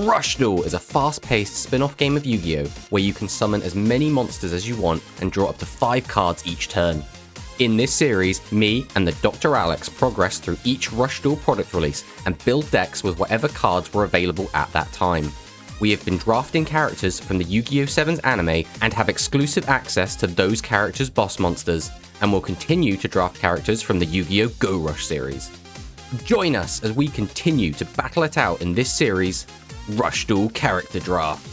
Rush Duel is a fast-paced spin-off game of Yu-Gi-Oh! Where you can summon as many monsters as you want and draw up to 5 cards each turn. In this series, me and the TheDrAlex progress through each Rush Duel product release and build decks with whatever cards were available at that time. We have been drafting characters from the Yu-Gi-Oh! 7's anime and have exclusive access to those characters' boss monsters, and will continue to draft characters from the Yu-Gi-Oh! Go Rush series. Join us as we continue to battle it out in this series, Rush Duel Character Draft.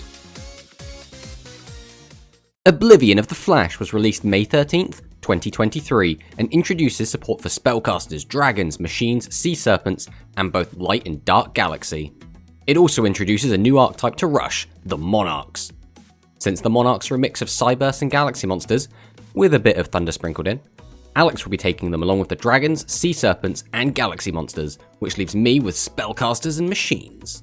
Oblivion of the Flash was released May 13th, 2023, and introduces support for spellcasters, dragons, machines, sea serpents, and both light and dark galaxy. It also introduces a new archetype to Rush, the Monarchs. Since the Monarchs are a mix of Cyberse and Galaxy monsters, with a bit of Thunder sprinkled in, Alex will be taking them along with the dragons, sea serpents, and galaxy monsters, which leaves me with spellcasters and machines.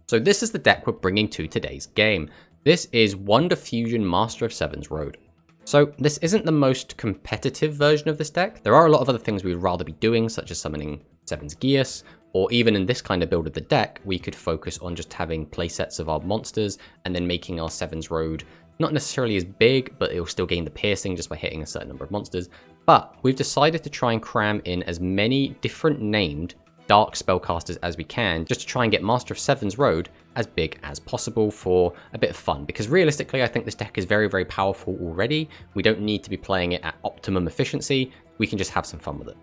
So this is the deck we're bringing to today's game. This is Wonder Fusion Master of Seven's Road. So this isn't the most competitive version of this deck. There are a lot of other things we would rather be doing, such as summoning Seven's Geass, or even in this kind of build of the deck, we could focus on just having playsets of our monsters and then making our Seven's Road not necessarily as big, but it'll still gain the piercing just by hitting a certain number of monsters. But we've decided to try and cram in as many different named dark spellcasters as we can, just to try and get Master of Seven's Road as big as possible for a bit of fun. Because realistically, I think this deck is very, very powerful already. We don't need to be playing it at optimum efficiency. We can just have some fun with it.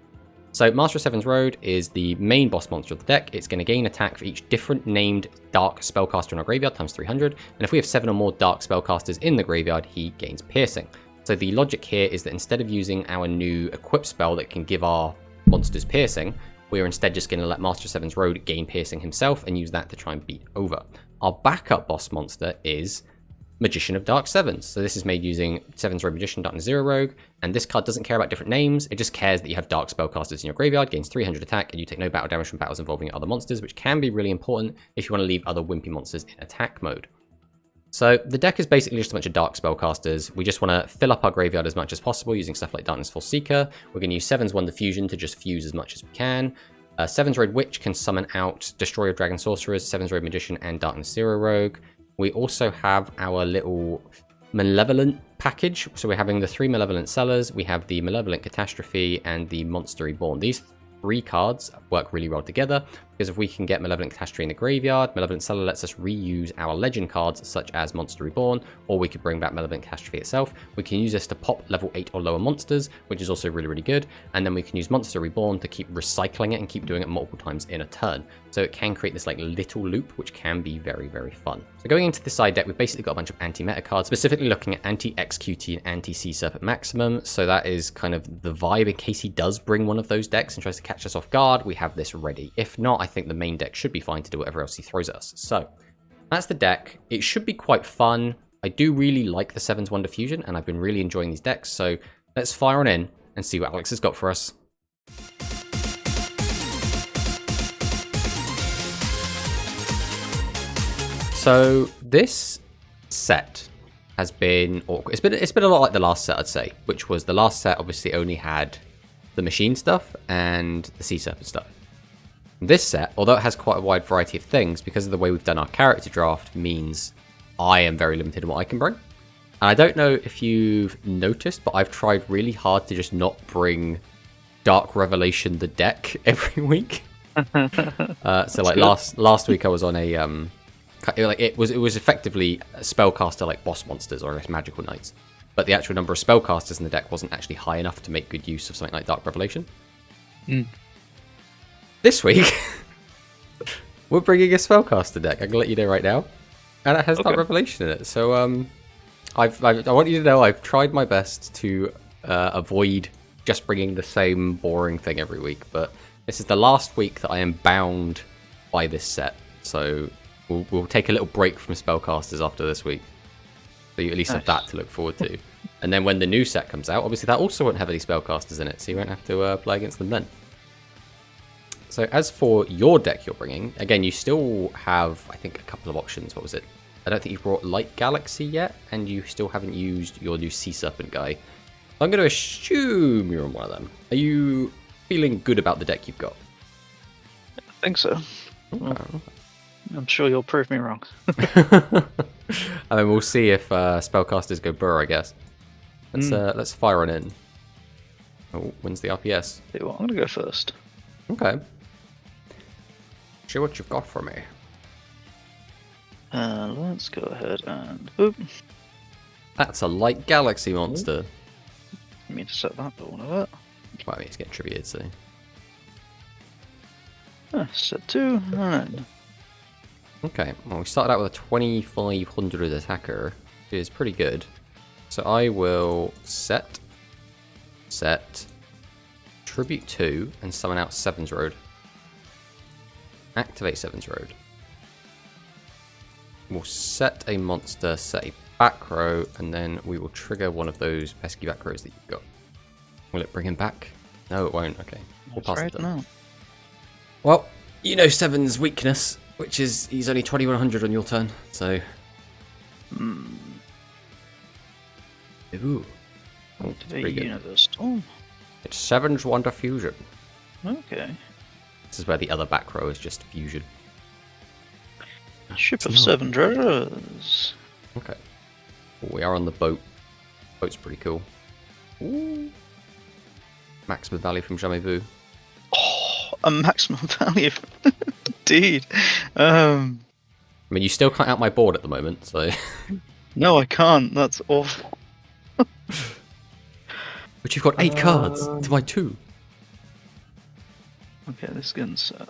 So Master of Seven's Road is the main boss monster of the deck. It's going to gain attack for each different named dark spellcaster in our graveyard times 300. And if we have 7 or more dark spellcasters in the graveyard, he gains piercing. So the logic here is that instead of using our new equip spell that can give our monsters piercing, we're instead just going to let Master of Seven's Road gain piercing himself and use that to try and beat over. Our backup boss monster is Magician of Dark Sevens. So this is made using Seven's Road Magician, Darkness Zero Rogue, and this card doesn't care about different names, it just cares that you have dark spellcasters in your graveyard, gains 300 attack, and you take no battle damage from battles involving other monsters, which can be really important if you want to leave other wimpy monsters in attack mode. So the deck is basically just a bunch of dark spellcasters. We just want to fill up our graveyard as much as possible using stuff like Darkness Force Seeker. We're going to use Seven's Wonder Fusion to just fuse as much as we can. Seven's Road Witch can summon out Destroyer of Dragon Sorcerers, Seven's Road Magician, and Darkness Zero Rogue. We also have our little Malevolent package. So we're having the 3 Malevolent Sellers, we have the Malevolent Catastrophe, and the Monster Reborn. These 3 cards work really well together, because if we can get Malevolent Catastrophe in the graveyard, Malevolent Seller lets us reuse our legend cards, such as Monster Reborn, or we could bring back Malevolent Catastrophe itself. We can use this to pop level 8 or lower monsters, which is also really, really good. And then we can use Monster Reborn to keep recycling it and keep doing it multiple times in a turn. So it can create this like little loop, which can be very, very fun. So going into this side deck, we've basically got a bunch of anti-meta cards, specifically looking at anti-XQT and anti-Sea Serpent Maximum. So that is kind of the vibe. In case he does bring one of those decks and tries to catch us off guard, we have this ready. If not, I think the main deck should be fine to do whatever else he throws at us. So that's the deck. It should be quite fun. I do really like the Seven's Wonder Fusion, and I've been really enjoying these decks. So let's fire on in and see what Alex has got for us. So this set has been awkward. It's been a lot like the last set, I'd say, which was the last set obviously only had the machine stuff and the sea serpent stuff. This set, although it has quite a wide variety of things, because of the way we've done our character draft, means I am very limited in what I can bring. And I don't know if you've noticed, but I've tried really hard to just not bring Dark Revelation the deck every week. So like last week I was on a it was effectively a spellcaster like boss monsters or magical knights, but the actual number of spellcasters in the deck wasn't actually high enough to make good use of something like Dark Revelation. This week we're bringing a spellcaster deck. I can let you know right now, and it has Dark Revelation in it. So I want you to know I've tried my best to avoid just bringing the same boring thing every week, but this is the last week that I am bound by this set. So we'll take a little break from spellcasters after this week, so you at least have that to look forward to. And then when the new set comes out, obviously that also won't have any spellcasters in it, so you won't have to play against them then. So as for your deck you're bringing, again, you still have, I think, a couple of options. What was it? I don't think you've brought Light Galaxy yet, and you still haven't used your new Sea Serpent guy. I'm going to assume you're on one of them. Are you feeling good about the deck you've got? think so. Okay. I'm sure you'll prove me wrong. I mean, we'll see if spellcasters go burr, I guess. Let's fire on in. Oh, when's the RPS? Tell you what, I'm gonna go first. Okay. Show what you've got for me. Let's go ahead and boop. That's a light galaxy monster. I mean to set that, but one of it. Well, I mean, it's getting triviated, so. Set 2, and then. Okay, well, we started out with a 2500 attacker, which is pretty good. So I will set, Tribute 2, and summon out Seven's Road. Activate Seven's Road. We'll set a monster, set a back row, and then we will trigger one of those pesky back rows that you've got. Will it bring him back? No, it won't. Okay, we'll pass it then. Well, you know Seven's weakness, which is he's only 2100 on your turn, so. Ooh. Oh, Activate Universe Storm. It's Seven's Wonder Fusion. Okay. This is where the other back row is just fusion. Ship of 7 Dreaders. Okay. We are on the boat. Boat's pretty cool. Ooh. Maximum value from Jamais Vu. Oh, a maximum value. Indeed. I mean, you still can't out my board at the moment, so. No, I can't. That's awful. But you've got 8 cards to my 2. Okay, this gun's set.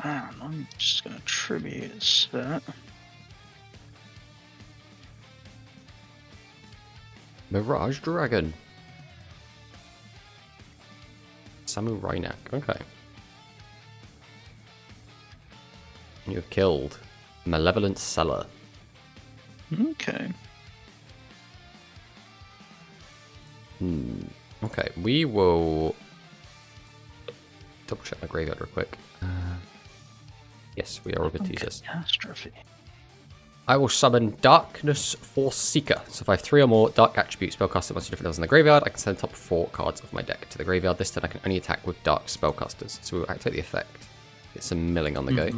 And I'm just going to tribute set. Mirage Dragon. Samu Rhynak. Okay. You have killed Malevolent Seller. Okay. Okay, we will double check my graveyard real quick. Yes, we are all good to use this. Catastrophe. I will summon Darkness Force Seeker. So if I have 3 or more dark attribute spellcaster monster different levels in the graveyard, I can send the top 4 cards of my deck to the graveyard. This turn I can only attack with dark spellcasters. So we'll activate the effect. Get some milling on the go.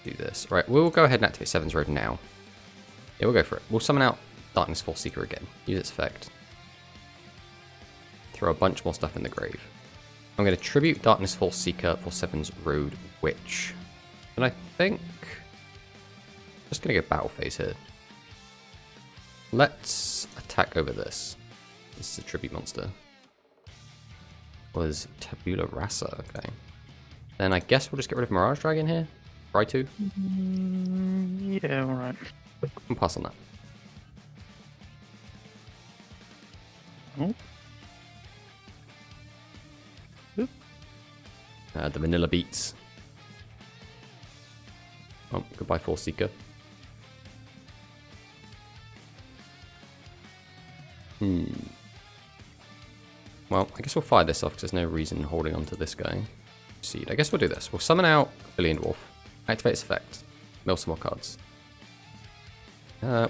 Do this. Right, we'll go ahead and activate Seven's Road now. Yeah, we'll go for it. We'll summon out Darkness Force Seeker again. Use its effect. Throw a bunch more stuff in the grave. I'm going to tribute Darkness Force Seeker for Seven's Road Witch. And I think... just going to go battle phase here. Let's attack over this. This is a tribute monster. Was Tabula Rasa, okay. Then I guess we'll just get rid of Mirage Dragon here. Try to. Yeah, alright. I'll pass on that. Oh. The vanilla beats. Oh, goodbye, Force Seeker. Well, I guess we'll fire this off because there's no reason holding on to this guy. Proceed. I guess we'll do this. We'll summon out Billion Dwarf. Activate its effect. Mill some more cards.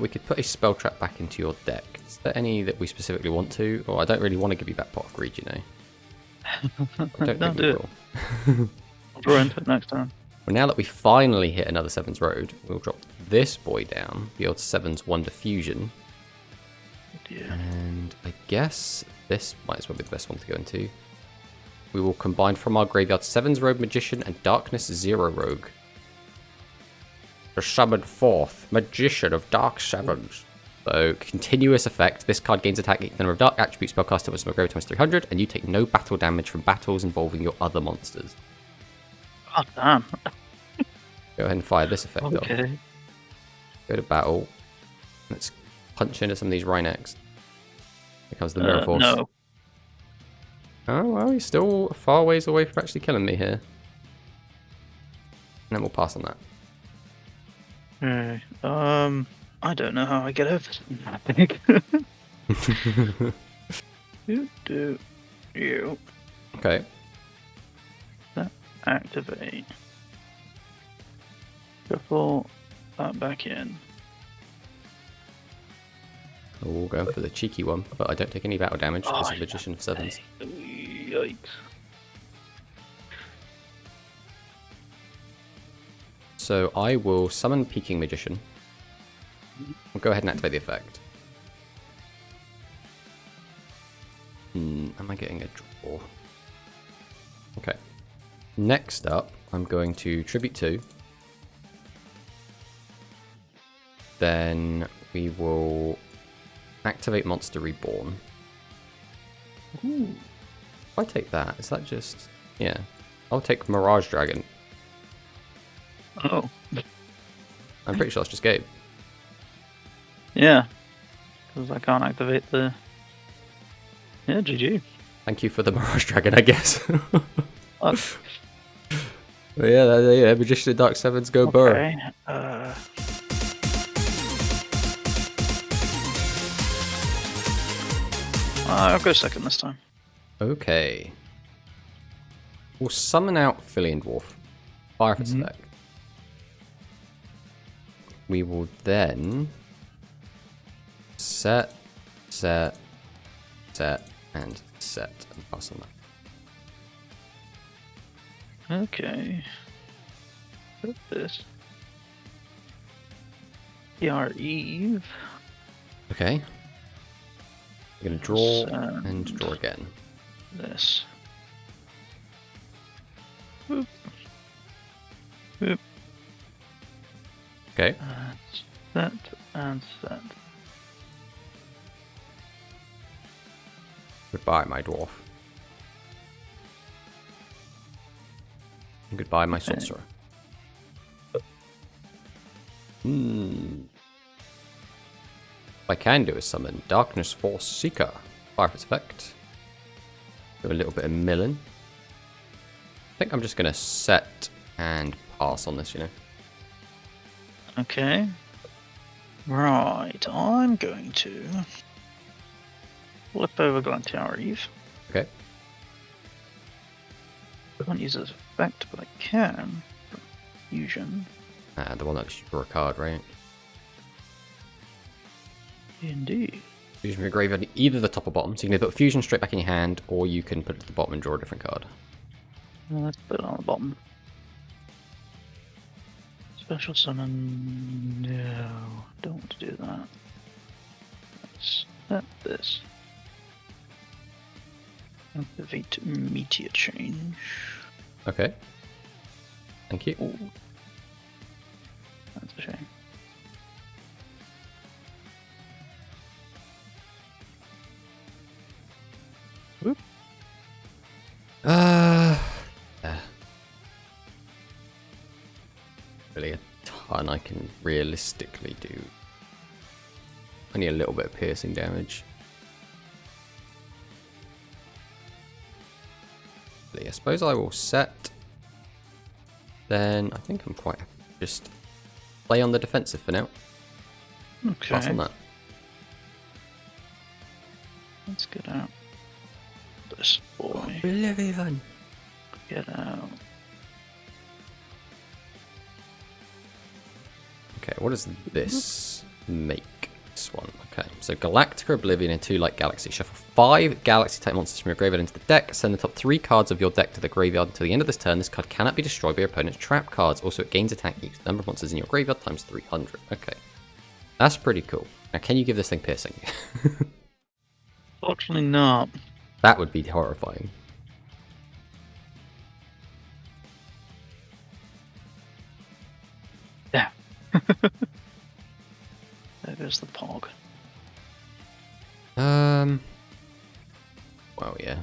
We could put a spell trap back into your deck. Is there any that we specifically want to? Or I don't really want to give you back Pot of Greed, you know. I don't think we will. I'll draw into it next time. Well, now that we finally hit another Seven's Road, we'll drop this boy down. The old Seven's Wonder Fusion. Yeah. And I guess this might as well be the best one to go into. We will combine from our graveyard Seven's Rogue Magician and Darkness Zero Rogue. To summon forth Magician of Dark Sevens. So, continuous effect. This card gains attack equal number of dark attribute spellcaster with graveyard times 300, and you take no battle damage from battles involving your other monsters. Oh, damn. Go ahead and fire this effect off. Okay. Go to battle. Let's punch into some of these Rhynaks. Here comes the Mirror Force. No. Oh, well, he's still a far ways away from actually killing me here. And then we'll pass on that. Okay. I don't know how I get over it. I think. You. Okay. Activate. Shuffle that back in. Oh, going for the cheeky one, but I don't take any battle damage because of yeah. Magician of Sevens. Yikes. So I will summon Peaking Magician. I'll go ahead and activate the effect. Am I getting a draw? Okay. Next up, I'm going to Tribute 2. Then we will activate Monster Reborn. Ooh. If I take that, is that just... Yeah. I'll take Mirage Dragon. Oh. I'm pretty sure that's just Gabe. Yeah. Because I can't activate the... Yeah, GG. Thank you for the Mirage Dragon, I guess. Oh, But yeah, Magician of Dark Sevens, go Burr. okay. I'll go second this time. Okay. We'll summon out Philian Dwarf. Fire for Mhm. effect. We will then set, and pass on that. Okay. Put this. PR Eve. Okay. We're going to draw Send and draw again. This. Boop. Boop. Okay. Set and set. Goodbye, my dwarf. And goodbye, my sorcerer. What I can do is summon Darkness Force Seeker. Fire for its effect. Do a little bit of milling. I think I'm just going to set and pass on this, you know. Okay. Right, I'm going to flip over Galactica Eve. Okay. I can't use it as effect, but I can. Fusion. The one that lets you draw a card, right? Indeed. Fusion from your graveyard, either the top or bottom. So you can either put Fusion straight back in your hand, or you can put it to the bottom and draw a different card. Let's put it on the bottom. Special summon. No, don't want to do that. Let's set this. Activate Meteor Change. Okay. Thank you. Ooh. That's a shame. Whoop. Yeah. Really a ton I can realistically do. Only a little bit of piercing damage. I suppose I will set. Then I think I'm quite happy to just play on the defensive for now. Okay. Pass on that. Let's get out. This boy. Oblivion. Get out. Okay, what does this make? This one. Okay, so Galactica Oblivion and 2 Light Galaxy. Shuffle 5 Galaxy type monsters from your graveyard into the deck. Send the top 3 cards of your deck to the graveyard until the end of this turn. This card cannot be destroyed by your opponent's trap cards. Also, it gains attack equals the number of monsters in your graveyard times 300. Okay, that's pretty cool. Now, can you give this thing piercing? Fortunately not. That would be horrifying. Yeah. There goes the pog. Well, yeah.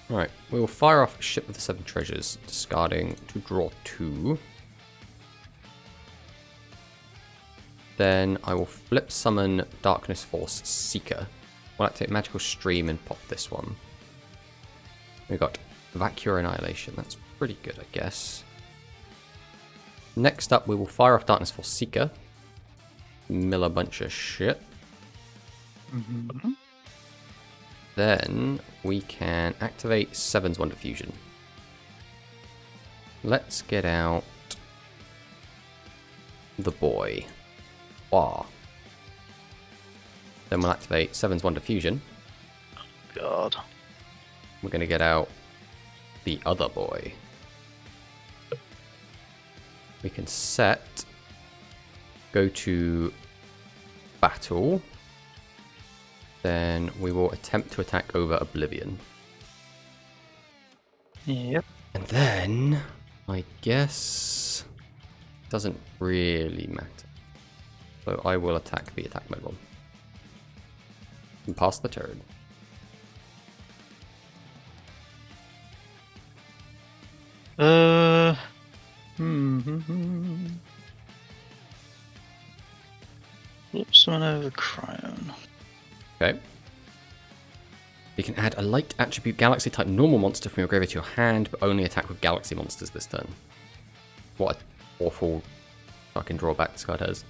Right, we will fire off Ship of the 7 Treasures, discarding to draw 2. Then I will flip summon Darkness Force Seeker. We'll activate Magical Stream and pop this one. We got Vacuum Annihilation, that's pretty good, I guess. Next up, we will fire off Darkness Force Seeker. Mill a bunch of shit. Then we can activate 7's Wonder Fusion. Let's get out the boy. Wow. Then we'll activate 7's Wonder Fusion. God. We're going to get out the other boy. We can set, go to battle, then we will attempt to attack over Oblivion. Yep. And then, I guess, doesn't really matter. So I will attack the attack mode one. And pass the turn. Flip summon over Cryon. Okay. You can add a light attribute Galaxy type normal monster from your graveyard to your hand, but only attack with Galaxy monsters this turn. What an awful fucking drawback this card has.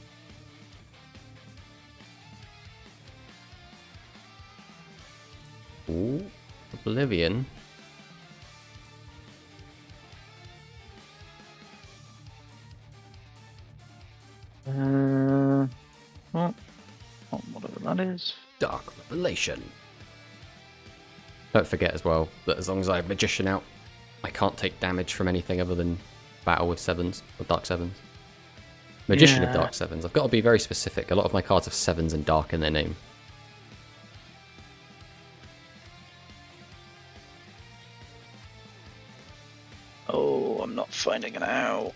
Ooh, Oblivion. Well, whatever that is. Dark Revelation. Don't forget as well that as long as I have Magician out, I can't take damage from anything other than battle with 7s, or Dark 7s. Magician of Dark 7s. I've got to be very specific. A lot of my cards have 7s and Dark in their name. Oh, I'm not finding it out.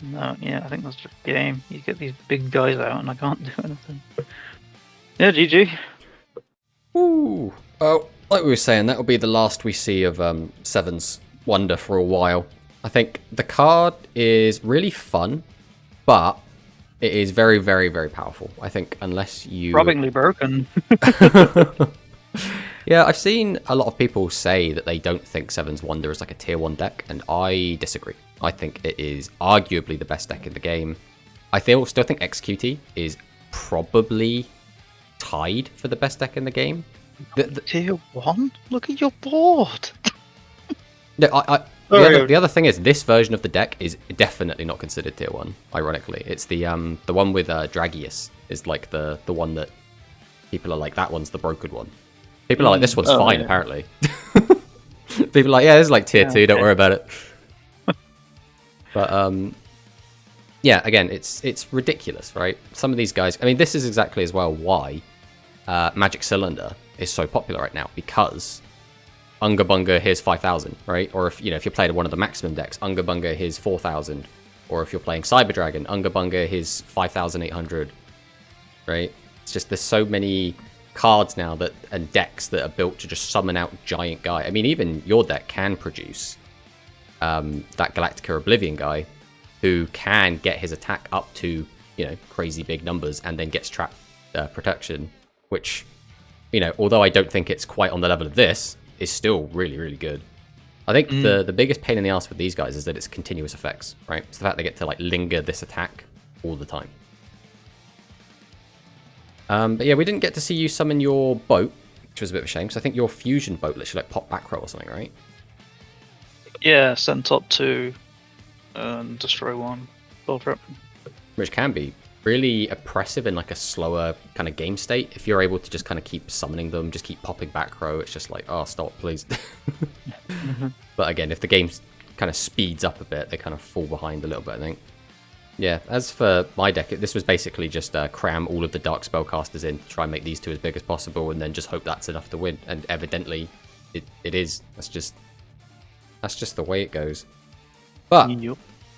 No, yeah, I think that's just a game. You get these big guys out and I can't do anything. Yeah, GG. Ooh. Oh, like we were saying, that will be the last we see of 7's Wonder for a while. I think the card is really fun, but it is very, very, very powerful. I think unless you... Robbingly broken. Yeah, I've seen a lot of people say that they don't think 7's Wonder is like a tier 1 deck, and I disagree. I think it is arguably the best deck in the game. I still think XQT is probably tied for the best deck in the game. Tier 1? Look at your board! No, the other thing is, this version of the deck is definitely not considered tier 1, ironically. It's the one with Dragius is like the one that people are like, that one's the brokered one. People are like, this one's fine, yeah. Apparently. People are like, yeah, this is like tier 2, don't worry about it. But, yeah, again, it's ridiculous, right? Some of these guys... I mean, this is exactly as well why Magic Cylinder is so popular right now, because Unga Bunga, here's 5,000, right? Or if you're playing one of the maximum decks, Unga Bunga, here's 4,000. Or if you're playing Cyber Dragon, Unga Bunga, here's 5,800, right? It's just, there's so many cards now and decks that are built to just summon out giant guy. I mean, even your deck can produce that Galactica Oblivion guy who can get his attack up to, crazy big numbers and then gets trap protection, which, although I don't think it's quite on the level of this, is still really, really good. I think the biggest pain in the ass with these guys is that it's continuous effects, right? It's the fact they get to like linger this attack all the time. But yeah, we didn't get to see you summon your boat, which was a bit of a shame, because I think your fusion boat literally like pop back row or something, right? Yeah, send top 2 and destroy 1. Full trip. Which can be really oppressive in like a slower kind of game state. If you're able to just kind of keep summoning them, just keep popping back row, it's just like, oh, stop, please. But again, if the game kind of speeds up a bit, they kind of fall behind a little bit, I think. Yeah, as for my deck, this was basically just cram all of the dark spellcasters in to try and make these two as big as possible, and then just hope that's enough to win. And evidently, it is. That's just the way it goes. But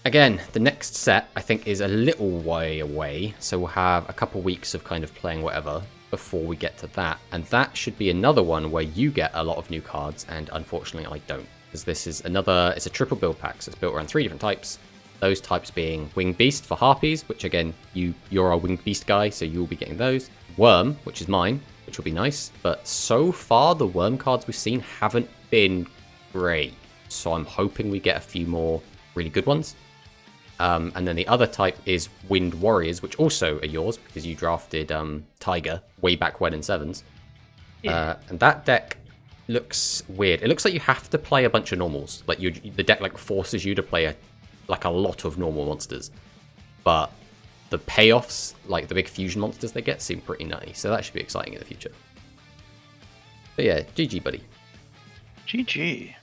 again, the next set I think is a little way away, so we'll have a couple weeks of kind of playing whatever before we get to that. And that should be another one where you get a lot of new cards, and unfortunately I don't, because this is it's a triple build pack, so it's built around 3 different types. Those types being Winged Beast for Harpies, which again, you're a Winged Beast guy, so you'll be getting those. Worm, which is mine, which will be nice. But so far, the Worm cards we've seen haven't been great. So I'm hoping we get a few more really good ones. And then the other type is Wind Warriors, which also are yours because you drafted Tiger way back when in 7s. Yeah. And that deck looks weird. It looks like you have to play a bunch of normals. Like the deck like forces you to play a lot of normal monsters. But the payoffs, like the big fusion monsters they get, seem pretty nutty. So that should be exciting in the future. But yeah, GG, buddy. GG.